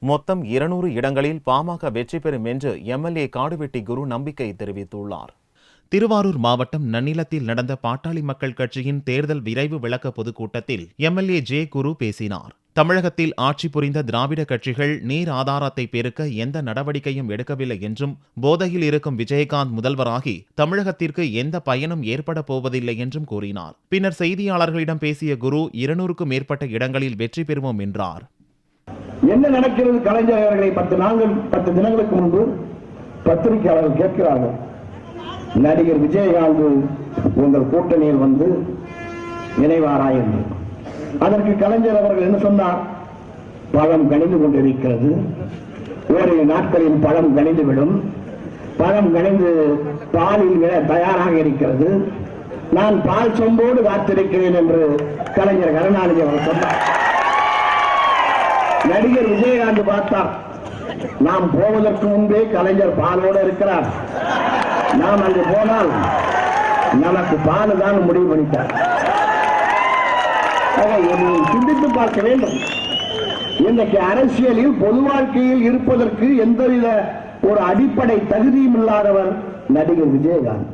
மொத்தம் 200 இடங்களில் பாமக வெற்றி பெறும் என்று எம்எல்ஏ காடுவெட்டி குரு நம்பிக்கை தெரிவித்துள்ளார். திருவாரூர் மாவட்டம் நன்னிலத்தில் நடந்த பாட்டாளி மக்கள் கட்சியின் தேர்தல் விரைவு விளக்க பொதுக்கூட்டத்தில் எம்எல்ஏ ஜே குரு பேசினார். தமிழகத்தில் ஆட்சி புரிந்த திராவிட கட்சிகள் நீர் ஆதாரத்தை பெருக்க எந்த நடவடிக்கையும் எடுக்கவில்லை என்றும், போதையில் இருக்கும் விஜயகாந்த் முதல்வராகி தமிழகத்திற்கு எந்த பயனும் ஏற்பட போவதில்லை என்றும் கூறினார். பின்னர் செய்தியாளர்களிடம் பேசிய குரு 200க்கும் மேற்பட்ட இடங்களில் வெற்றி பெறுவோம் என்றார். என்ன நடக்கிறது? கலைஞர் அவர்களை 10 தினங்களுக்கு முன்பு பத்திரிகையாளர்கள் கேட்கிறார்கள், நடிகர் விஜயகாந்த் உங்கள் கூட்டணியில் வந்து இணைவாரா என்று. அதற்கு கலைஞர் அவர்கள் என்ன சொன்னார்? பழம் கனிந்து கொண்டிருக்கிறது, ஓரிரு நாட்களில் பழம் கனிந்துவிடும், பழம் கனிந்து பாலில் விட தயாராக இருக்கிறது, நான் பால் சொம்போடு காத்திருக்கிறேன் என்று கலைஞர் கருணாநிதி அவர்கள் சொன்னார். நடிகர் விஜயகாந்த் பார்த்தார், நாம் போவதற்கு முன்பே கலைஞர் பாலோடு இருக்கிறார், நாம் அங்கு போனால் நமக்கு பால் தான் முடிவு பண்ணிட்டார். சிந்தித்து பார்க்க வேண்டும். இன்றைக்கு அரசியலில் பொது வாழ்க்கையில் இருப்பதற்கு எந்தவித ஒரு அடிப்படை தகுதியும் இல்லாதவர் நடிகர் விஜயகாந்த்.